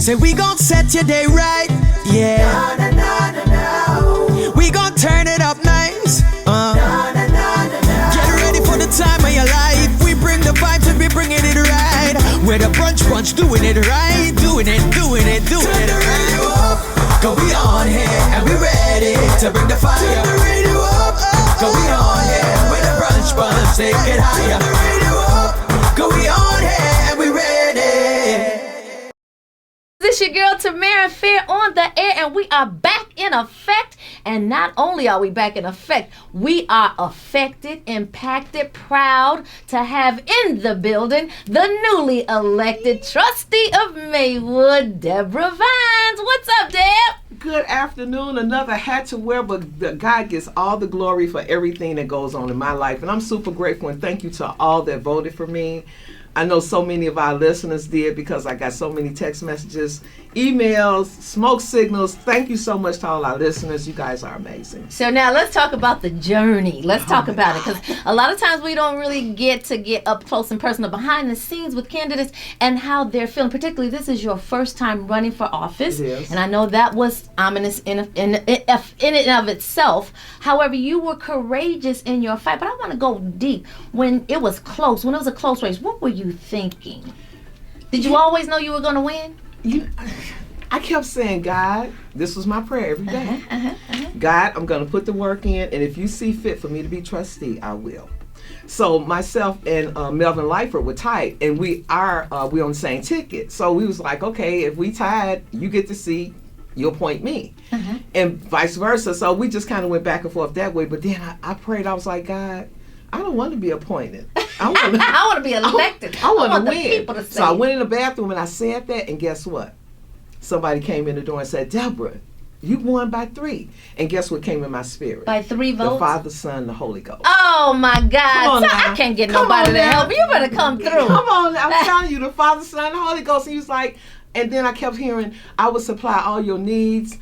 Say we gon' set your day right, yeah. Na, na, na, na, na. We gon' turn it up nice. Na, na, na, na, na. Get ready for the time of your life. We bring the vibes and we bringing it right. We're the Brunch Bunch, doing it right, doing it right. Go we on here and we ready to bring the fire. Turn the radio up. Go we on here with the Brunch Bunch, take it higher. Turn the radio up. Go we on here and we ready. This your girl Tamera Fair on the air, and we are back in effect. And not only are we back in effect, we are affected, impacted, proud to have in the building the newly elected trustee of Maywood, Debra Vines. What's up, Deb? Good afternoon. Another hat to wear, but God gets all the glory for everything that goes on in my life. And I'm super grateful, and thank you to all that voted for me. I know so many of our listeners did because I got so many text messages, emails, smoke signals. Thank you so much to all our listeners. You guys are amazing. So now let's talk about the journey. Let's talk about it, because a lot of times we don't really get up close and personal behind the scenes with candidates and how they're feeling. Particularly, this is your first time running for office. It is. And I know that was ominous in and of itself. However, you were courageous in your fight. But I want to go deep. When it was close, when it was a close race, what were you thinking? Did you always know you were going to win? I kept saying, God, this was my prayer every day. God, I'm going to put the work in, and if you see fit for me to be trustee, I will. So myself and Melvin Lightford were tied, and we on the same ticket. So we was like, okay, if we tied, you get the seat, you appoint me, and vice versa. So we just kind of went back and forth that way. But then I prayed. I was like, God, I don't want to be appointed. I want to be elected. I want to win. People to say. So I went in the bathroom and I said that, and guess what? Somebody came in the door and said, Deborah, you won by 3. And guess what came in my spirit? By 3 votes? The Father, Son, the Holy Ghost. Oh my God. I can't get nobody to help. You better come through. Come on. I'm telling you, the Father, Son, the Holy Ghost. He was like, and then I kept hearing, I will supply all your needs.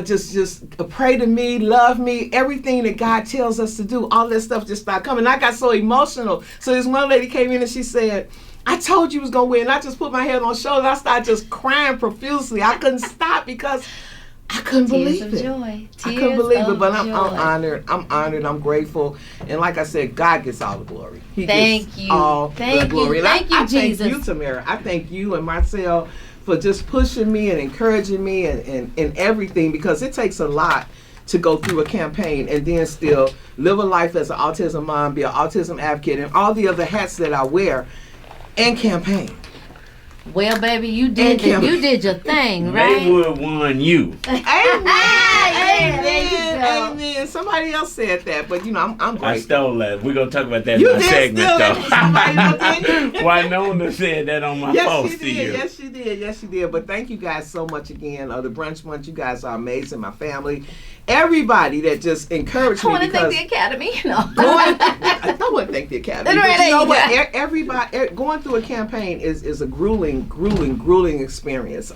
Just pray to me, love me, everything that God tells us to do. All that stuff just started coming. I got so emotional. So this one lady came in and she said, I told you was going to win. And I just put my head on her shoulder. I started just crying profusely. I couldn't stop because I couldn't believe it. I couldn't believe it, but I'm honored. I'm honored. I'm grateful. And like I said, God gets all the glory. He gets all the glory. Thank you, Jesus. Thank you, Tamera. I thank you and Marseille for just pushing me and encouraging me and everything, because it takes a lot to go through a campaign and then still live a life as an autism mom, be an autism advocate, and all the other hats that I wear, and campaign. Well, baby, you did your thing, right? Maywood won you. Amen. Somebody else said that, but I'm grateful. I stole that. We're going to talk about that in my segment, though. Winona said that on my post to you. Yes, she did. But thank you guys so much again. The Brunch Bunch, you guys are amazing. My family, everybody that just encouraged me. I want to thank the Academy. I want to thank the Academy. But you know what? Everybody going through a campaign is a grueling experience.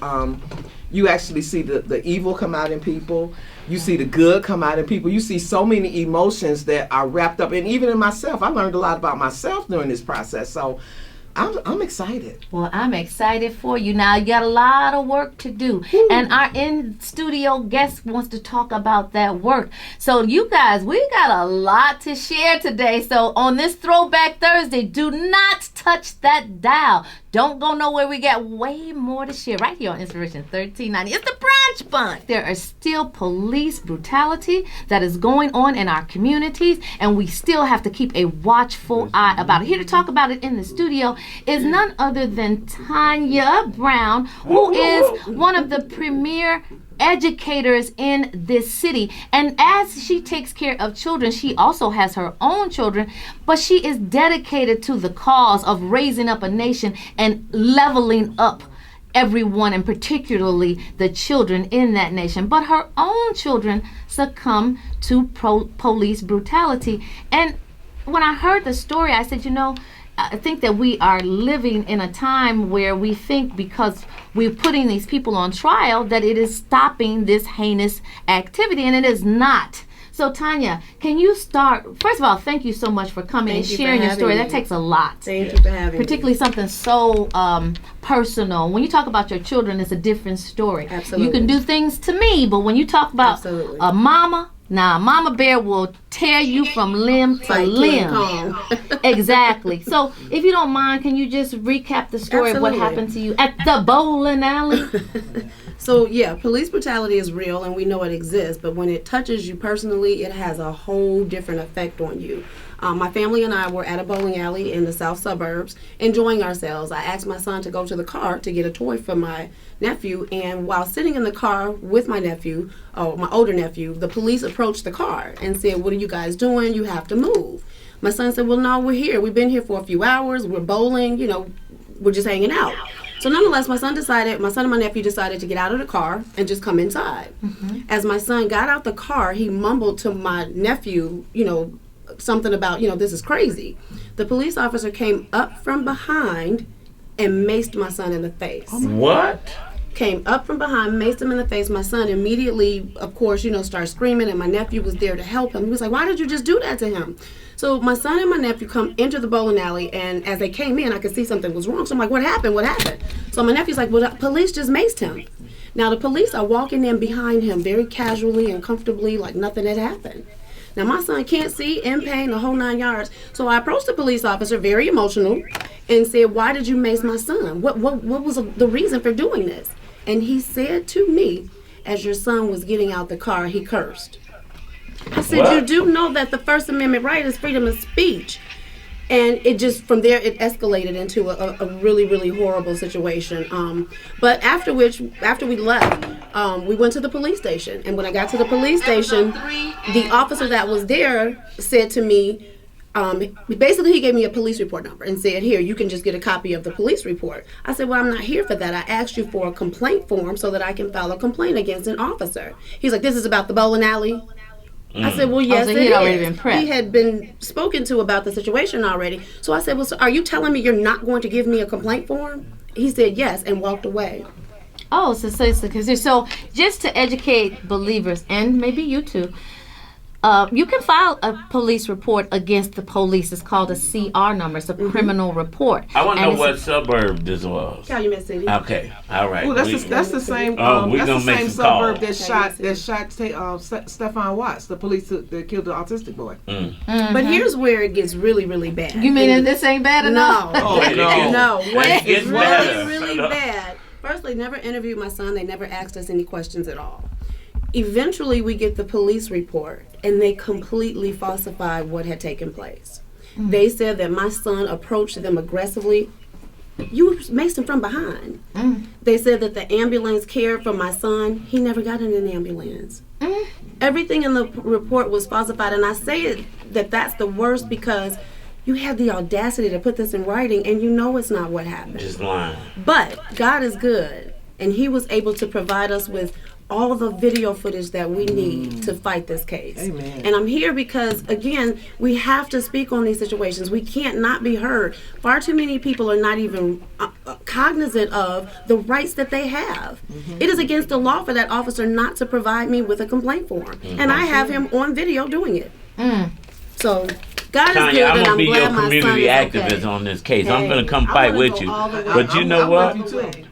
You actually see the evil come out in people. You see the good come out in people. You see so many emotions that are wrapped up. And even in myself, I learned a lot about myself during this process. So I'm excited. Well, I'm excited for you. Now, you got a lot of work to do. Ooh. And our in-studio guest wants to talk about that work. So, you guys, we got a lot to share today. So, on this Throwback Thursday, do not touch that dial. Don't go nowhere. We got way more to share right here on Inspiration 1390. It's the Brunch Bunch. There are still police brutality that is going on in our communities, and we still have to keep a watchful eye about it. Here to talk about it in the studio is none other than Tanya Brown, who is one of the premier educators in this city. And as she takes care of children, she also has her own children, but she is dedicated to the cause of raising up a nation and leveling up everyone, and particularly the children in that nation. But her own children succumb to police brutality. And when I heard the story, I said, I think that we are living in a time where we think because we're putting these people on trial that it is stopping this heinous activity, and it is not. So Tanya, can you start? First of all, thank you so much for coming and sharing your story. That takes a lot. Thank you for having me. Particularly something so personal. When you talk about your children, it's a different story. Absolutely. You can do things to me, but when you talk about a mama, Mama Bear will tear you from limb to limb. Exactly. So, if you don't mind, can you just recap the story of what happened to you at the bowling alley? So, yeah, police brutality is real and we know it exists, but when it touches you personally, it has a whole different effect on you. My family and I were at a bowling alley in the south suburbs enjoying ourselves. I asked my son to go to the car to get a toy for my nephew, and while sitting in the car with my nephew, my older nephew, the police approached the car and said, "What are you guys doing? You have to move." My son said, "Well, no, we're here. We've been here for a few hours. We're bowling, we're just hanging out." So nonetheless, my son and my nephew decided to get out of the car and just come inside. Mm-hmm. As my son got out the car, he mumbled to my nephew, something about, this is crazy. The police officer came up from behind and maced my son in the face. What? Came up from behind, maced him in the face. My son immediately, of course, started screaming, and my nephew was there to help him. He was like, "Why did you just do that to him?" So my son and my nephew come into the bowling alley, and as they came in, I could see something was wrong. So I'm like, "What happened? What happened?" So my nephew's like, "Well, the police just maced him." Now the police are walking in behind him very casually and comfortably, like nothing had happened. Now, my son can't see, in pain, the whole 9 yards. So I approached the police officer, very emotional, and said, "Why did you mace my son? What was the reason for doing this?" And he said to me, as your son was getting out the car, he cursed. I said, "What? You do know that the First Amendment right is freedom of speech." And it just, from there, it escalated into a really, really horrible situation. But after we left, we went to the police station. And when I got to the police station, the officer that was there said to me, basically he gave me a police report number and said, "Here, you can just get a copy of the police report." I said, "Well, I'm not here for that. I asked you for a complaint form so that I can file a complaint against an officer." He's like, "This is about the bowling alley?" I said, "Well, yes, so it he'd already is." been prepped. He had been spoken to about the situation already. So I said, "Well, so are you telling me you're not going to give me a complaint form?" He said yes and walked away. Oh, so just to educate believers, and maybe you too, you can file a police report against the police. It's called a CR number. It's a criminal report. I want to know what suburb this was. Calumet City. Okay, all right. Well, that's the same. That's the same suburb that shot Stephon Watts, the police that killed the autistic boy. Mm-hmm. But here's where it gets really, really bad. You mean this ain't bad enough? No. No. What is better. really bad? First, they never interviewed my son. They never asked us any questions at all. Eventually, we get the police report, and they completely falsified what had taken place. Mm. They said that my son approached them aggressively. You maced him from behind. Mm. They said that the ambulance cared for my son. He never got in an ambulance. Mm. Everything in the report was falsified, and I say that's the worst because you had the audacity to put this in writing, and you know it's not what happened. Just lying. But God is good, and He was able to provide us with all the video footage that we need to fight this case. Amen. And I'm here because, again, we have to speak on these situations. We can't not be heard. Far too many people are not even cognizant of the rights that they have. Mm-hmm. It is against the law for that officer not to provide me with a complaint form. Mm-hmm. And I have him on video doing it. Mm. So God is good, and I'm glad my son is okay. I'm going to be your community activist on this case. I'm going to come fight with you. But you know what?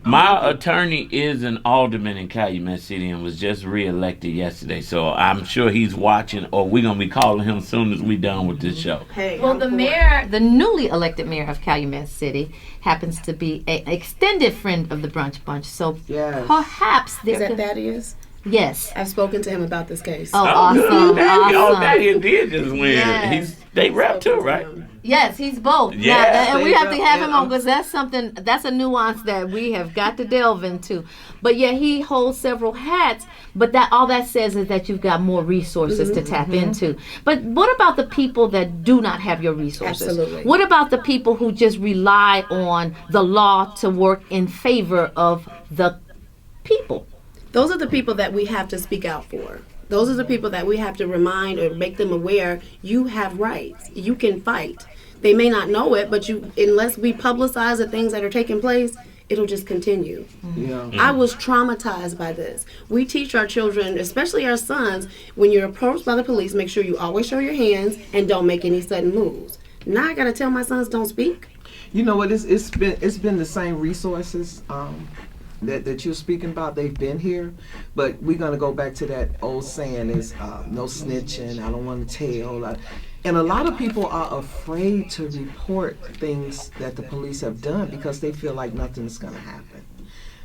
My attorney is an alderman in Calumet City and was just reelected yesterday. So I'm sure he's watching, or we're going to be calling him as soon as we're done with this show. Well, the newly elected mayor of Calumet City happens to be an extended friend of the Brunch Bunch. So perhaps is that Thaddeus? Yes. I've spoken to him about this case. Oh, awesome. Thaddeus did just win. Yes. They rap too, right? Yes, he's both. Yes. And we have to have him on because that's a nuance that we have got to delve into. But yeah, he holds several hats, but all that says is that you've got more resources to tap into. But what about the people that do not have your resources? Absolutely. What about the people who just rely on the law to work in favor of the people? Those are the people that we have to speak out for. Those are the people that we have to remind or make them aware you have rights. You can fight. They may not know it, but unless we publicize the things that are taking place, it'll just continue. Yeah. I was traumatized by this. We teach our children, especially our sons, when you're approached by the police, make sure you always show your hands and don't make any sudden moves. Now I gotta tell my sons don't speak. You know what? It's been the same resources that you're speaking about. They've been here, but we're gonna go back to that old saying: is no snitching. I don't want to tell. And a lot of people are afraid to report things that the police have done because they feel like nothing's going to happen.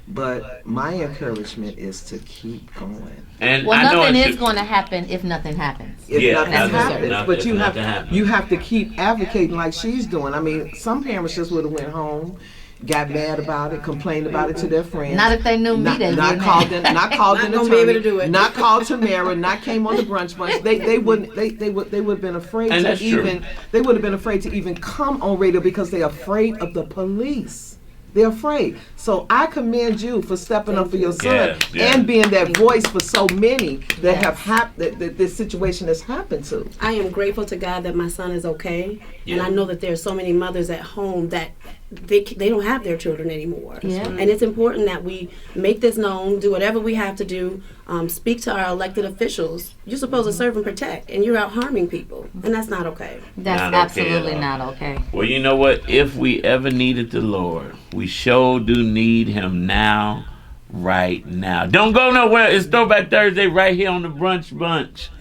But my encouragement is to keep going. And well, I know nothing is going to happen if nothing happens. If nothing happens, nothing, but you if have to keep advocating like she's doing. I mean, some parents just would have went home, got mad about it, complained about it to their friends. Not if they knew me, they not called an attorney, be able to do it. not called Tamera, not came on the Brunch Bunch. They would have been afraid And to that's even true. they would have been afraid to even come on radio because they're afraid of the police. They're afraid. So I commend you for stepping up for your son and being that voice for so many that have that this situation has happened to. I am grateful to God that my son is okay, and I know that there are so many mothers at home that they don't have their children anymore. Yeah. And it's important that we make this known, do whatever we have to do, speak to our elected officials. You're supposed to serve and protect, and you're out harming people, and that's not okay. That's Not okay absolutely at all. not okay. Well, you know what? If we ever needed the Lord, we sure do need him now, right now. Don't go nowhere. It's Throwback Thursday right here on the Brunch Bunch.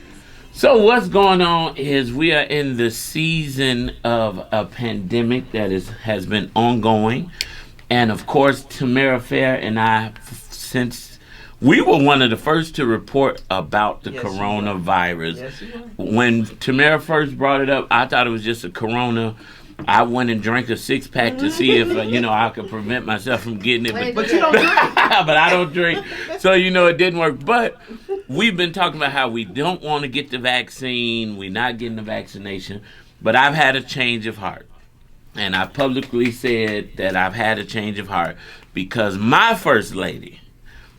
So what's going on is we are in the season of a pandemic that has been ongoing. And of course, Tamera Fair and I, since we were one of the first to report about the coronavirus. Yes, you were. When Tamera first brought it up, I thought it was just a corona. I went and drank a 6-pack to see if I could prevent myself from getting it. But you don't drink. But I don't drink, so it didn't work. But we've been talking about how we don't want to get the vaccine. We're not getting the vaccination. But I've had a change of heart, and I publicly said that I've had a change of heart because my first lady,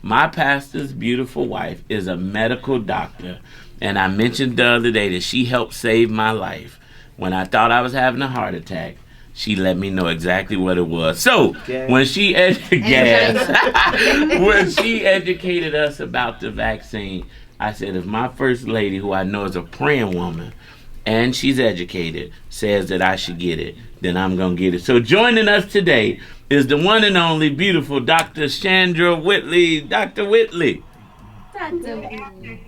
my pastor's beautiful wife, is a medical doctor, and I mentioned the other day that she helped save my life. When I thought I was having a heart attack, she let me know exactly what it was. So when she when she educated us about the vaccine, I said, if my first lady, who I know is a praying woman, and she's educated, says that I should get it, then I'm going to get it. So joining us today is the one and only beautiful Dr. Chandra Whitley. Dr. Whitley. Good afternoon.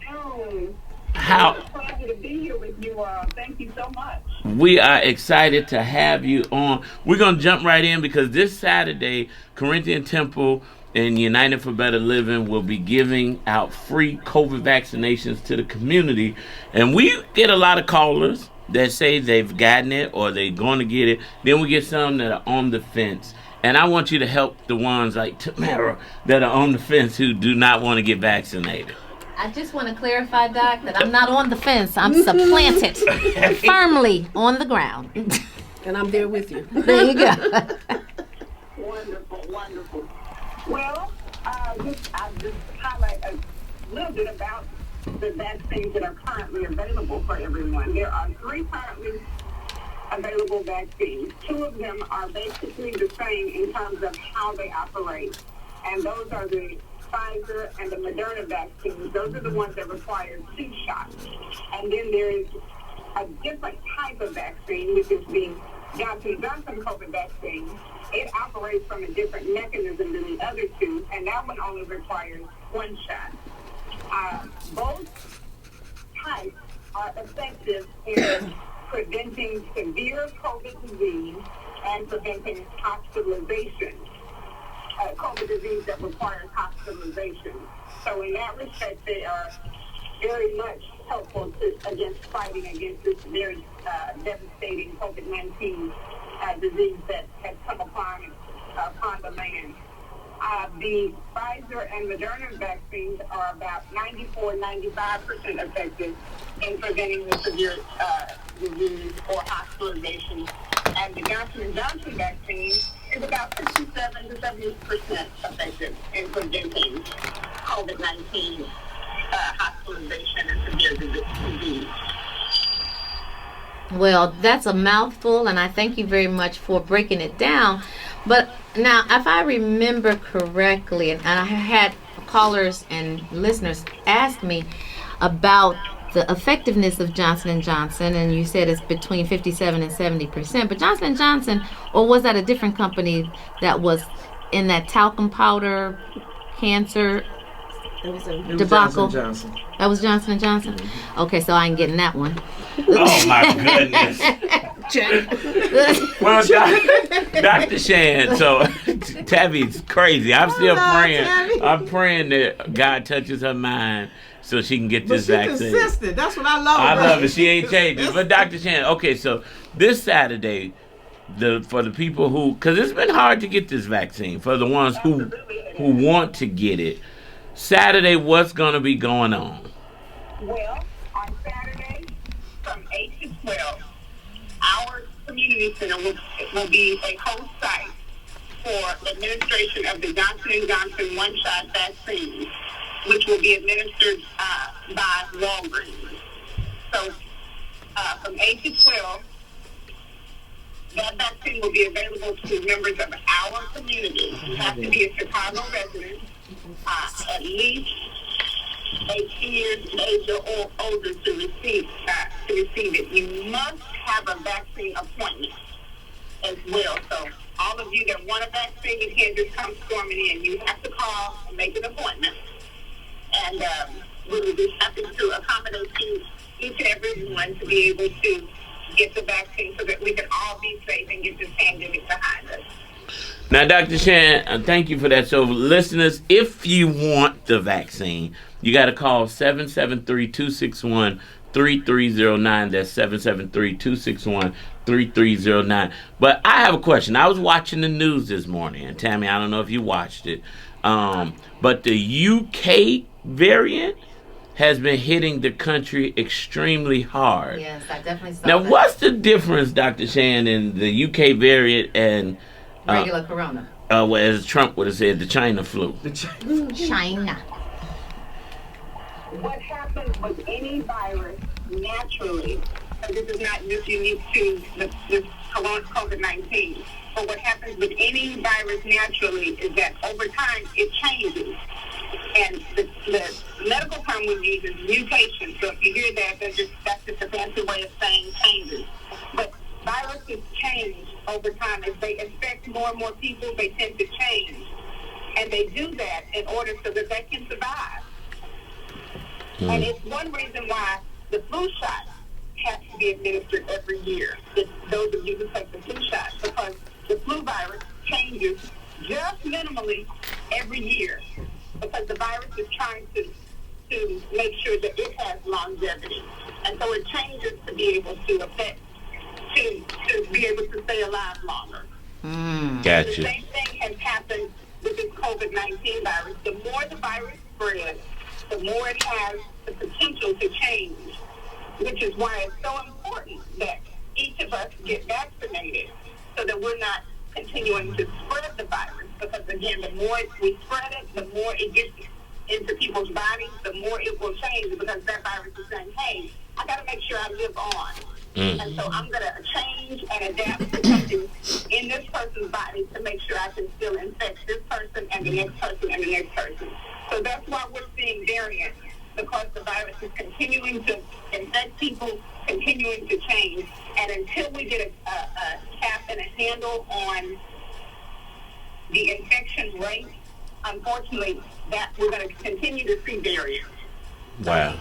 How? It's a pleasure to be here with you all. Thank you so much. We are excited to have you on. We're going to jump right in because this Saturday, Corinthian Temple and United for Better Living will be giving out free COVID vaccinations to the community. And we get a lot of callers that say they've gotten it or they're going to get it. Then we get some that are on the fence. And I want you to help the ones like Tamera that are on the fence who do not want to get vaccinated. I just want to clarify, Doc, that I'm not on the fence. I'm supplanted firmly on the ground. And I'm there with you. There you go. Wonderful, wonderful. Well, I'll just highlight a little bit about the vaccines that are currently available for everyone. There are 3 currently available vaccines. 2 of them are basically the same in terms of how they operate. And those are the Pfizer and the Moderna vaccines. Those are the ones that require 2 shots. And then there is a different type of vaccine, which is the Johnson COVID vaccine. It operates from a different mechanism than the other 2, and that one only requires 1 shot. Both types are effective in preventing severe COVID disease and preventing hospitalization. COVID disease that requires hospitalization. So in that respect, they are very much helpful against fighting against this very devastating COVID-19 disease that has come upon the land. The Pfizer and Moderna vaccines are about 94-95% effective in preventing the severe disease or hospitalization. And the Johnson & Johnson vaccine is about 67 to 70% effective in preventing COVID-19 hospitalization and severe disease. Well, that's a mouthful, and I thank you very much for breaking it down. But now, if I remember correctly, and I had callers and listeners ask me about the effectiveness of Johnson & Johnson, and you said it's between 57 and 70%. But Johnson & Johnson, or was that a different company that was in that talcum powder cancer debacle? Johnson. That was Johnson & Johnson? Okay, so I ain't getting that one. Oh my goodness. Well, Dr. Shan, so Tabby's crazy. I'm still praying. Tabby. I'm praying that God touches her mind so she can get But this she vaccine. consistent. That's what I love. I about love her. it. She ain't changing. But Dr. Shan, okay, so this Saturday, for the people who, because it's been hard to get this vaccine, for the ones who want to get it, Saturday, what's going to be going on? Well, on Saturday, from 8 to 12, our community center will be a host site for the administration of the Johnson & Johnson one-shot vaccine, which will be administered by Walgreens. So from 8 to 12, that vaccine will be available to members of our community. You have to be a Chicago resident, at least 18 years of age or older to receive it. You must have a vaccine appointment as well. So all of you that want a vaccine, you can't just come storming in. You have to call and make an appointment. And we will be happy to accommodate you, each and every one, to be able to get the vaccine so that we can all be safe and get this pandemic behind us. Now, Dr. Shan, thank you for that. So, listeners, if you want the vaccine, you got to call 773-261-3309. That's 773-261-3309. But I have a question. I was watching the news this morning, and Tammy, I don't know if you watched it, but the UK variant has been hitting the country extremely hard. Yes, I definitely saw Now, that. what's the difference, Dr. Shan, in the UK variant and Regular corona. well, as Trump would have said, the China flu? China. What happens with any virus naturally, and this is not just unique to this COVID-19, but what happens with any virus naturally is that over time it changes. And the medical term we use is mutation. So if you hear that, that's just a fancy way of saying changes. But viruses change over time. As they infect more and more people, they tend to change. And they do that in order so that they can survive. And it's one reason why the flu shot has to be administered every year. Those of you who take the flu shot, because the flu virus changes just minimally every year, because the virus is trying to make sure that it has longevity. And so it changes to be able to be able to stay alive longer. Gotcha. The same thing has happened with this COVID-19 virus. The more the virus spreads, the more it has the potential to change, which is why it's so important that each of us get vaccinated so that we're not continuing to spread the virus. Because, again, the more we spread it, the more it gets into people's bodies, the more it will change, because that virus is saying, hey, I got to make sure I live on. And so I'm going to change and adapt to something in this person's body to make sure I can still infect this person and the next person and the next person. So that's why we're seeing variants, because the virus is continuing to infect people, continuing to change. And until we get a cap and a handle on the infection rate, unfortunately, that we're going to continue to see variants. Wow.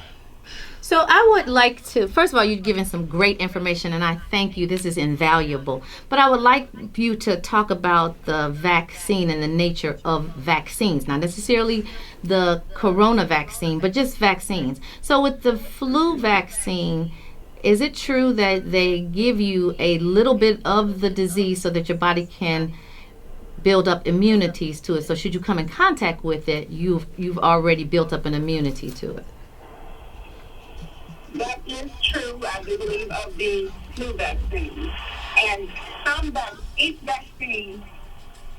So I would like to, first of all, you've given some great information, and I thank you. This is invaluable. But I would like you to talk about the vaccine and the nature of vaccines, not necessarily the corona vaccine, but just vaccines. So with the flu vaccine, is it true that they give you a little bit of the disease so that your body can build up immunities to it? So should you come in contact with it, you've already built up an immunity to it. That is true, I do believe, of the flu vaccine. And each vaccine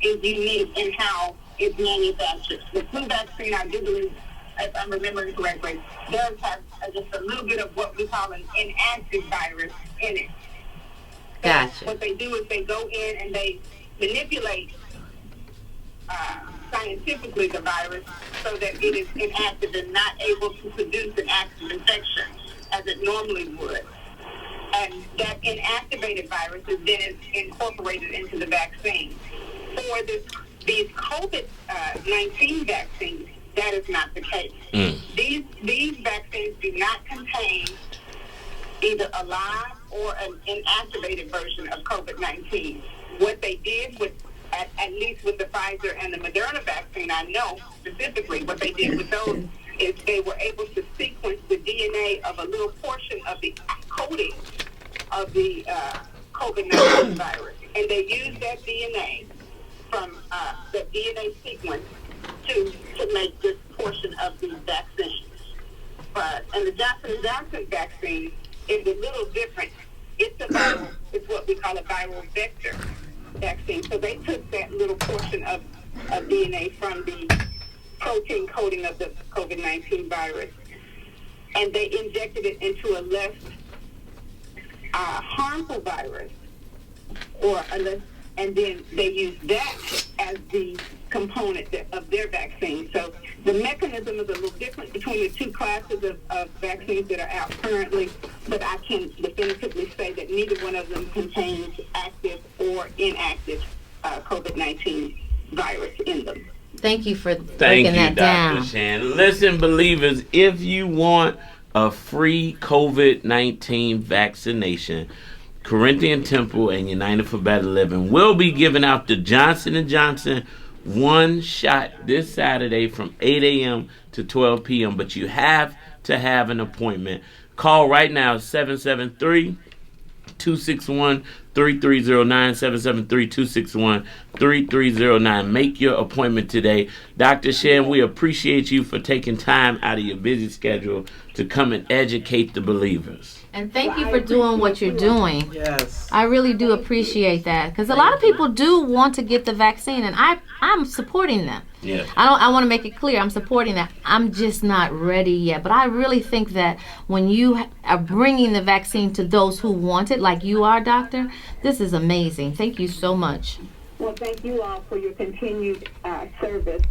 is unique in how it's manufactured. The flu vaccine, I do believe, if I'm remembering correctly, does have just a little bit of what we call an inactive virus in it. So Gotcha. what they do is they go in and they manipulate scientifically the virus so that it is inactive and not able to produce an active infection as it normally would. And that inactivated virus is then incorporated into the vaccine. For these COVID-19 vaccines, that is not the case. These vaccines do not contain either a live or an inactivated version of COVID-19. What they did with, at least with the Pfizer and the Moderna vaccine, I know specifically what they did with those is they were able to sequence the DNA of a little portion of the coding of the COVID-19 virus. And they used that DNA from the DNA sequence to make this portion of the vaccine. And the Johnson & Johnson vaccine is a little different. It's what we call a viral vector vaccine. So they took that little portion of DNA from the protein coding of the COVID-19 virus, and they injected it into a less harmful virus, and then they used that as the component of their vaccine. So the mechanism is a little different between the two classes of vaccines that are out currently, but I can definitively say that neither one of them contains active or inactive COVID-19 virus in them. Thank you for breaking that down. Dr. Shan. Listen, believers, if you want a free COVID-19 vaccination, Corinthian Temple and United for Better Living will be giving out the Johnson & Johnson one shot this Saturday from 8 a.m. to 12 p.m. But you have to have an appointment. Call right now, 773-261-3309, 773-261-3309. Make your appointment today. Dr. Shan, we appreciate you for taking time out of your busy schedule to come and educate the believers. And thank you for doing what you're doing. Yes. I really do appreciate that, because a lot of people do want to get the vaccine, and I'm supporting them. Yeah. I want to make it clear, I'm supporting that. I'm just not ready yet. But I really think that when you are bringing the vaccine to those who want it, like you are, Doctor, this is amazing. Thank you so much. Well, thank you all for your continued service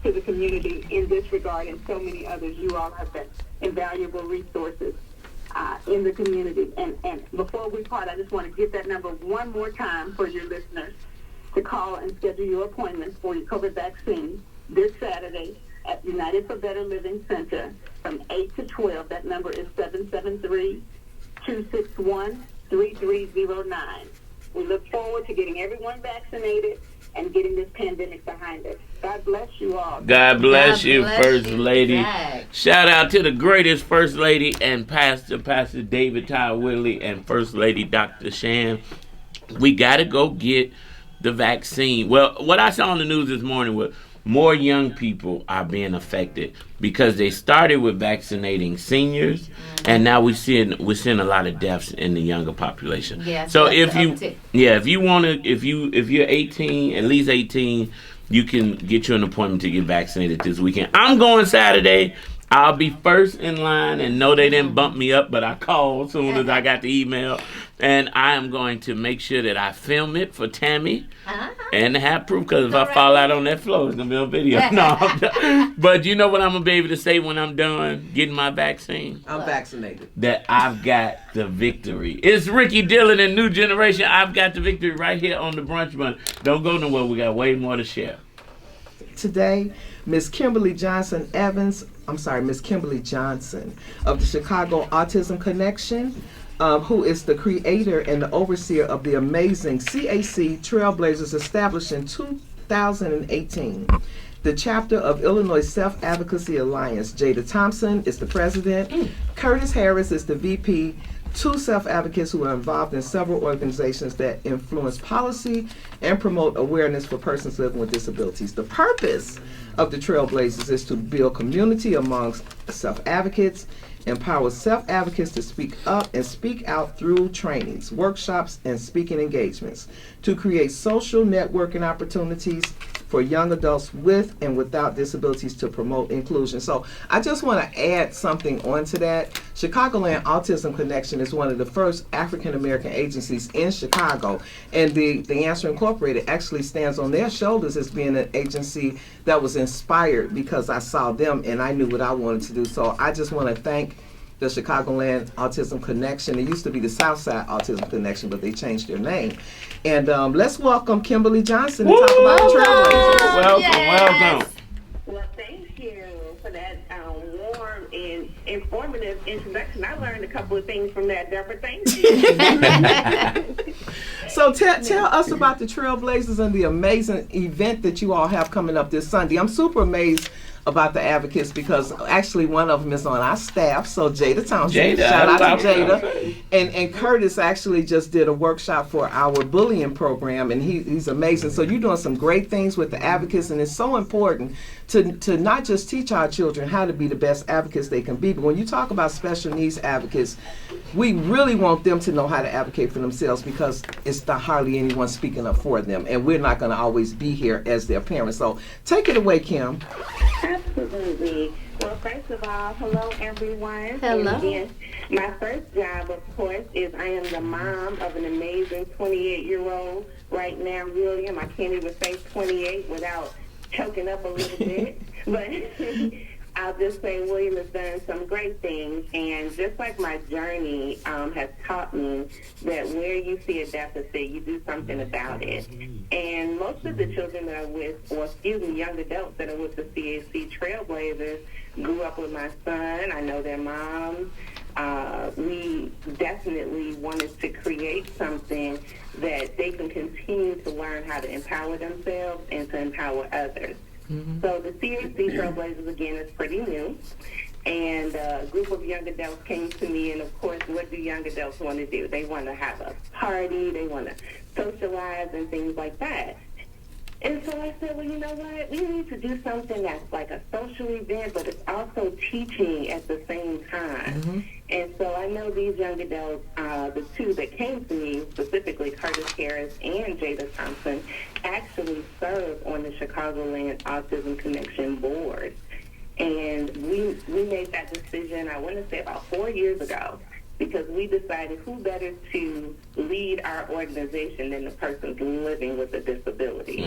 to the community in this regard and so many others. You all have been invaluable resources in the community. And before we part, I just want to give that number one more time for your listeners to call and schedule your appointments for your COVID vaccine this Saturday at United for Better Living Center from 8 to 12. That number is 773-261-3309. We look forward to getting everyone vaccinated and getting this pandemic behind us. God bless you all. God bless you, First Lady. Jack. Shout out to the greatest First Lady and Pastor David Ty Whitley and First Lady Dr. Shan. We got to go get the vaccine. Well, what I saw on the news this morning was more young people are being affected because they started with vaccinating seniors, and now we're seeing a lot of deaths in the younger population. Yeah, so if you're 18, at least 18, you can get you an appointment to get vaccinated this weekend. I'm going Saturday. I'll be first in line, and no, they didn't bump me up, but I called as soon as I got the email. And I am going to make sure that I film it for Tammy and have proof, because if I fall out on that floor, it's going to be on video. No, but you know what I'm going to be able to say when I'm done getting my vaccine? I'm vaccinated. That I've got the victory. It's Ricky Dillon and New Generation. I've got the victory right here on the Brunch Bunch. Don't go nowhere. We got way more to share. Today, Miss Kimberly Johnson of the Chicago Autism Connection, who is the creator and the overseer of the amazing CAC Trailblazers established in 2018. The chapter of Illinois Self-Advocacy Alliance. Jada Thompson is the president. Curtis Harris is the VP. Two self-advocates who are involved in several organizations that influence policy and promote awareness for persons living with disabilities. The purpose of the Trailblazers is to build community amongst self-advocates, empower self-advocates to speak up and speak out through trainings, workshops, and speaking engagements, to create social networking opportunities, for young adults with and without disabilities to promote inclusion. So I just want to add something onto that. Chicagoland Autism Connection is one of the first African American agencies in Chicago, and the Answer Incorporated actually stands on their shoulders as being an agency that was inspired because I saw them and I knew what I wanted to do. So I just want to thank the Chicagoland Autism Connection. It used to be the Southside Autism Connection, but they changed their name. And let's welcome Kimberly Johnson to talk about the Trailblazers. Welcome. Well, thank you for that warm and informative introduction. I learned a couple of things from that, Debra. Thank you. So tell us about the Trailblazers and the amazing event that you all have coming up this Sunday. I'm super amazed about the advocates because actually one of them is on our staff, so Jada Thompson. Shout out to Jada. And Curtis actually just did a workshop for our bullying program, and he's amazing. So you're doing some great things with the advocates, and it's so important to not just teach our children how to be the best advocates they can be, but when you talk about special needs advocates, we really want them to know how to advocate for themselves because it's not hardly anyone speaking up for them, and we're not going to always be here as their parents. So take it away, Kim. Absolutely. Well, first of all, hello, everyone. Hello. And again, my first job, of course, is I am the mom of an amazing 28-year-old right now, William. I can't even say 28 without choking up a little bit. But I'll just say William has done some great things. And just like my journey has taught me that where you see a deficit, you do something about it. And most of the children that are with, or excuse me, young adults that are with the CAC Trailblazers grew up with my son. I know their moms. We definitely wanted to create something that they can continue to learn how to empower themselves and to empower others. So the CAC Trailblazers, again, is pretty new. And a group of young adults came to me, and of course, what do young adults want to do? They want to have a party, they want to socialize and things like that. And so I said, well, you know what? We need to do something that's like a social event, but it's also teaching at the same time. And so I know these young adults, the two that came to me, specifically Curtis Harris and Jada Thompson, actually serve on the Chicagoland Autism Connection board. And we made that decision, I want to say about 4 years ago, because we decided who better to lead our organization than the person living with a disability.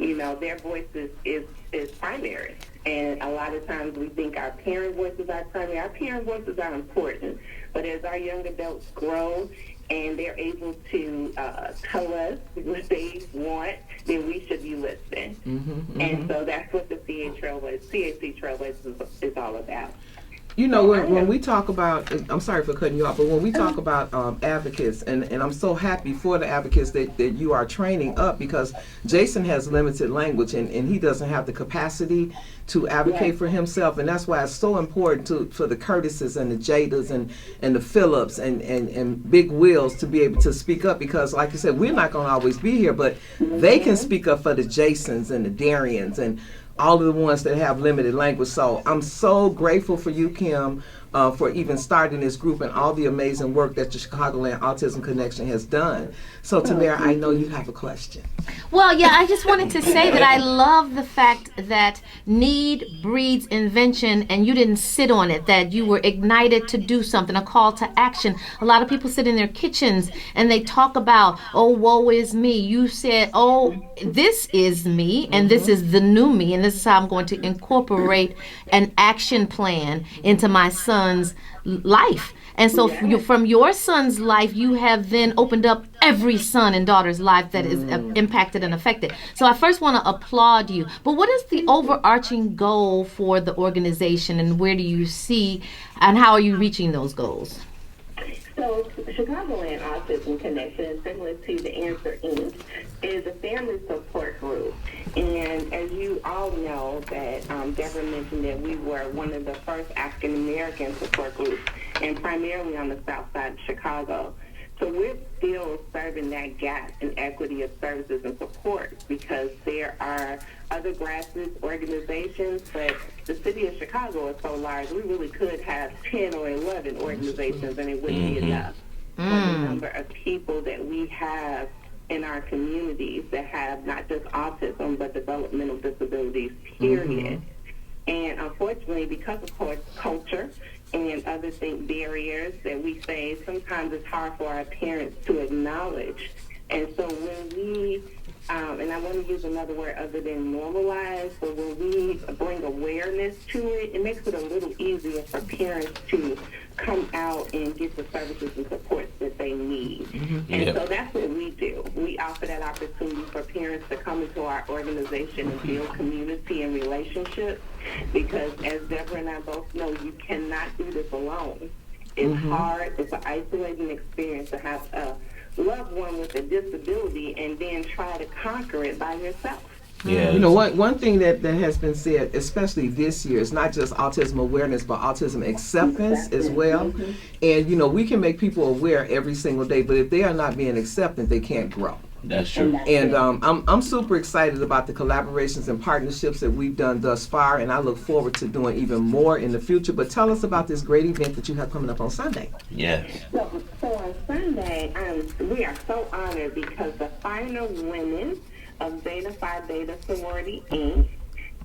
You know, their voice is primary. And a lot of times we think our parent voices are primary. Our parent voices are important. But as our young adults grow and they're able to tell us what they want, then we should be listening. And so that's what the CAC Trailblazers is all about. You know, when we talk about, I'm sorry for cutting you off, but when we talk about advocates, and I'm so happy for the advocates that you are training up, because Jason has limited language and he doesn't have the capacity to advocate for himself, and that's why it's so important for the Curtises and the Jadas and the Phillips and Big Wills to be able to speak up, because like you said, we're not going to always be here, but they can speak up for the Jasons and the Darians and all of the ones that have limited language. So I'm so grateful for you, Kim, for even starting this group and all the amazing work that the Chicagoland Autism Connection has done. So Tamera, I know you have a question. Well, yeah, I just wanted to say that I love the fact that need breeds invention, and you didn't sit on it, that you were ignited to do something, a call to action. A lot of people sit in their kitchens and they talk about, oh, woe is me. You said, oh, this is me, and this is the new me, and this is how I'm going to incorporate an action plan into my son's life. And so from your son's life, you have then opened up every son and daughter's life that is impacted and affected. So I first want to applaud you. But what is the overarching goal for the organization, and where do you see, and how are you reaching those goals? So Chicagoland Autism Connection, similar to the Answer Inc., is a family support group. And as you all know, that Debra mentioned that we were one of the first African-American support groups, and primarily on the south side of Chicago. So we're still serving that gap in equity of services and support, because there are other grassroots organizations, but the city of Chicago is so large, we really could have 10 or 11 organizations and it wouldn't be enough. For the number of people that we have in our communities that have not just autism but developmental disabilities, period. And unfortunately, because of course culture and other barriers that we face, sometimes it's hard for our parents to acknowledge. And so when we, and I want to use another word other than normalize, but when we bring awareness to it, it makes it a little easier for parents to come out and get the services and supports that they need. And so that's what we do. We offer that opportunity for parents to come into our organization and build community and relationships, because as Debra and I both know, you cannot do this alone. It's hard. It's an isolating experience to have a loved one with a disability and then try to conquer it by yourself. Yeah. You know, one thing that has been said, especially this year, is not just autism awareness, but autism acceptance as well. And, you know, we can make people aware every single day, but if they are not being accepted, they can't grow. That's true. And I'm super excited about the collaborations and partnerships that we've done thus far, and I look forward to doing even more in the future. But tell us about this great event that you have coming up on Sunday. Yes. So on Sunday, we are so honored because the final women of Beta Phi Beta Sorority Inc.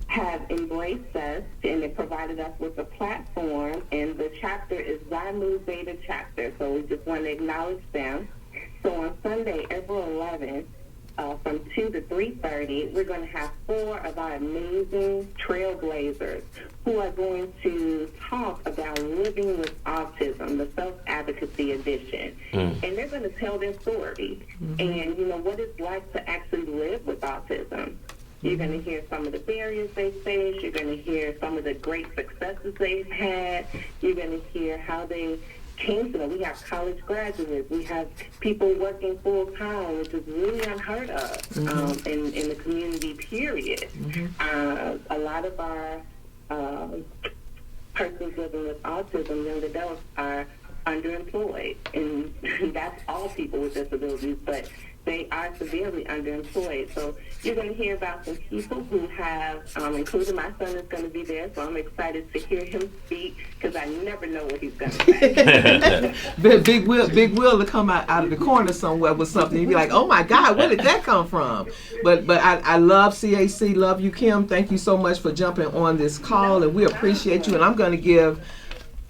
have embraced us, and they provided us with a platform, and the chapter is Zymu Beta Chapter. So we just want to acknowledge them. So on Sunday, April 11th, from 2 to 3:30, we're going to have 4 of our amazing trailblazers who are going to talk about living with autism, the self-advocacy edition. And they're going to tell their story and, you know, what it's like to actually live with autism. You're going to hear some of the barriers they face. You're going to hear some of the great successes they've had. You're going to hear how they came to them. We have college graduates. We have people working full time, which is really unheard of in the community, period. A lot of our persons living with autism, young adults, are underemployed. And that's all people with disabilities, but they are severely underemployed. So you're going to hear about some people who have, including my son is going to be there, so I'm excited to hear him speak because I never know what he's going to say. Big Will to come out of the corner somewhere with something. You'd be like, oh my God, where did that come from? But I love CAC, love you, Kim. Thank you so much for jumping on this call, and we appreciate you. And I'm going to give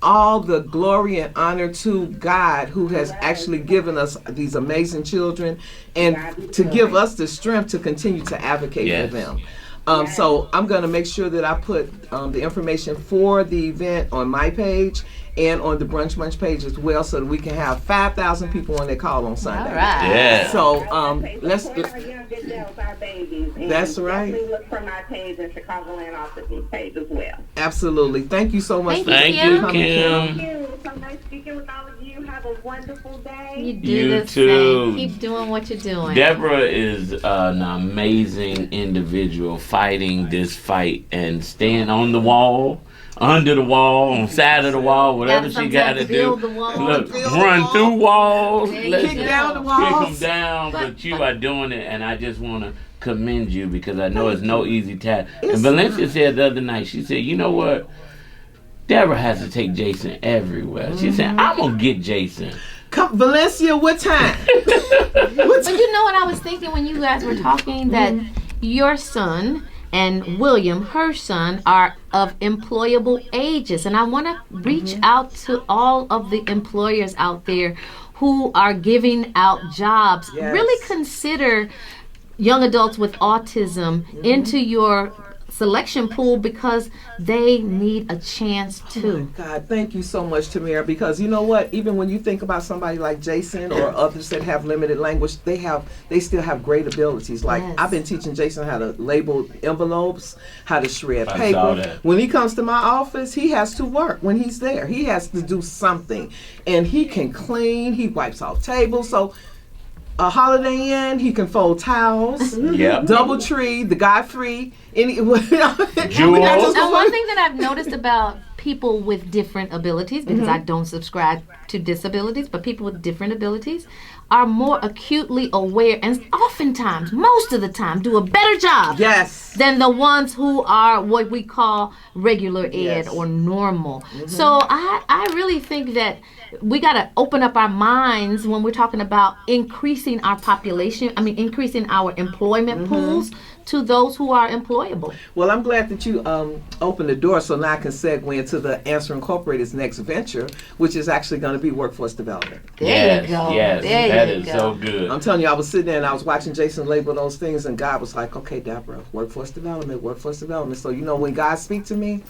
all the glory and honor to God, who has actually given us these amazing children and to give us the strength to continue to advocate for them. So I'm going to make sure that I put the information for the event on my page and on the Brunch Bunch page as well, so that we can have 5,000 people on their call on Sunday. All right. Yeah. So let's. Our young adults, our babies. And That's right. definitely look for my page and Chicagoland Autism page as well. Absolutely. Thank you so much. Thank for you, coming, Kim. Thank you. So nice speaking with all of you. Have a wonderful day. You do You the too. same. Keep doing what you're doing. Deborah is an amazing individual, fighting this fight and staying on the wall, under the wall, on side of the wall, whatever she got to do. Build the wall. Look, Build the run wall. through walls, let's Kick down the kick walls. them down. But you are doing it, and I just want to commend you because I know it's no easy task. And Valencia said the other night, she said, you know what? Deborah has to take Jason everywhere. She said, I'm going to get Jason. Come, Valencia, what time? But you know what I was thinking when you guys were talking? That your son and William, her son, are of employable ages. And I want to reach out to all of the employers out there who are giving out jobs. Yes. Really consider young adults with autism into your selection pool because they need a chance too. God, thank you so much, Tamera, because you know what? Even when you think about somebody like Jason or others that have limited language, they still have great abilities. Like Yes. I've been teaching Jason how to label envelopes, how to shred I saw paper. that. When he comes to my office, he has to work. When he's there, he has to do something, and he can clean. He wipes off tables. So a Holiday Inn, he can fold towels. Yep. Doubletree, the guy free. Jewel. Now, one thing that I've noticed about people with different abilities, because I don't subscribe to disabilities, but people with different abilities, are more acutely aware and oftentimes, most of the time, do a better job Yes. than the ones who are what we call regular ed Yes. or normal. So I really think that we got to open up our minds when we're talking about increasing our population, increasing our employment pools to those who are employable. Well, I'm glad that you opened the door, so now I can segue into the Answer Incorporated's next venture, which is actually going to be workforce development. There you go. Yes, There that you is go. so good. I'm telling you, I was sitting there and I was watching Jason label those things, and God was like, okay, Deborah, workforce development, workforce development. So, when God speaks to me,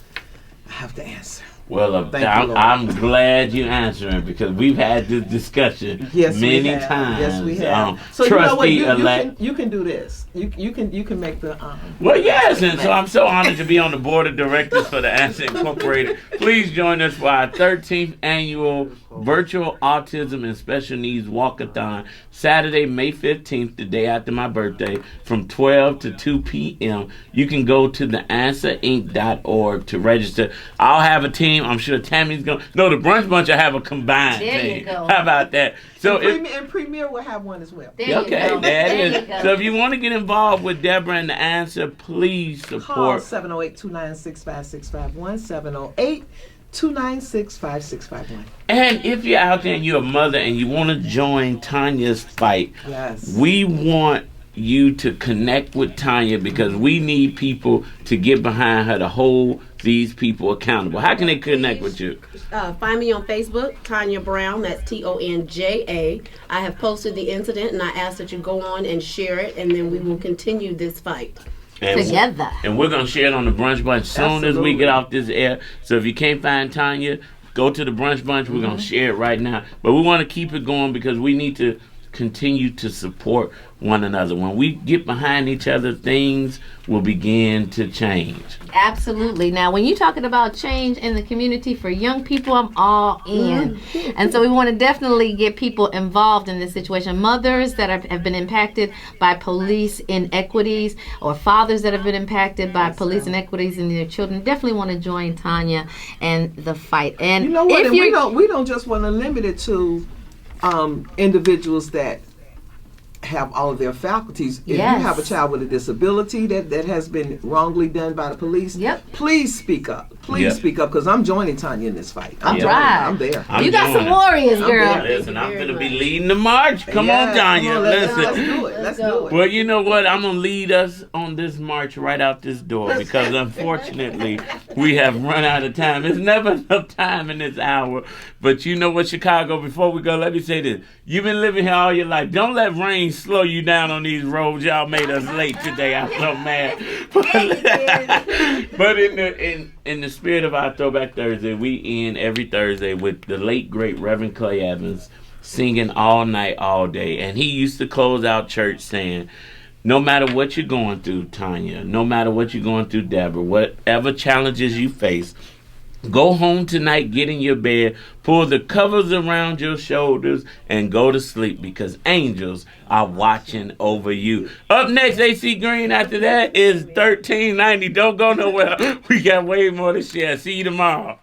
I have to answer. Well, Thank you, Lord. I'm glad you're answering because we've had this discussion many times. Yes, we have. So trustee you elect. you can do this. You can make the. Well, yes, and so I'm so honored to be on the board of directors for the Answer Incorporated. Please join us for our 13th annual virtual autism and special needs walkathon, Saturday, May 15th, the day after my birthday, from 12 to 2 p.m. You can go to theanswerinc.org to register. I'll have a team. I'm sure Tammy's going to. No, the Brunch Bunch will have a combined There team. you go. How about that? So and Premier will have one as well. There you okay, go. there it There is. you go. So if you want to get involved with Deborah and the Answer, please Call support. 708-296-5651, 708-296-5651. And if you're out there and you're a mother and you want to join Tanya's fight, Yes. we want you to connect with Tanya because we need people to get behind her to hold these people accountable. How can they connect with you? Find me on Facebook, Tanya Brown. That's Tonja. I have posted the incident, and I ask that you go on and share it, and then we will continue this fight. Together. And we're going to share it on the Brunch Bunch soon as we get off this air. So if you can't find Tanya, go to the Brunch Bunch. We're going to share it right now. But we want to keep it going because we need to continue to support one another. When we get behind each other, things will begin to change. Absolutely. Now, when you're talking about change in the community for young people, I'm all in. And so we want to definitely get people involved in this situation. Mothers that have been impacted by police inequities, or fathers that have been impacted by police inequities in their children, definitely want to join Tanya and the fight. And You know what? And we don't just want to limit it to individuals that have all of their faculties. If you have a child with a disability that has been wrongly done by the police, please speak up. Please speak up, because I'm joining Tanya in this fight. I'm there. You got some warriors, girl. Listen, I'm going to be leading the march. Come on, Tanya. Let's do it. Let's do it. Well, you know what? I'm going to lead us on this march right out this door because unfortunately we have run out of time. There's never enough time in this hour. But you know what, Chicago, before we go, let me say this. You've been living here all your life. Don't let rain slow you down on these roads. Y'all made us late today. I'm so mad. But in the spirit of our Throwback Thursday, we end every Thursday with the late, great Reverend Clay Evans singing all night, all day. And he used to close out church saying, no matter what you're going through, Tanya, no matter what you're going through, Deborah, whatever challenges you face, go home tonight, get in your bed, pull the covers around your shoulders, and go to sleep because angels are watching over you. Up next, AC Green. After that is 1390. Don't go nowhere. We got way more to share. See you tomorrow.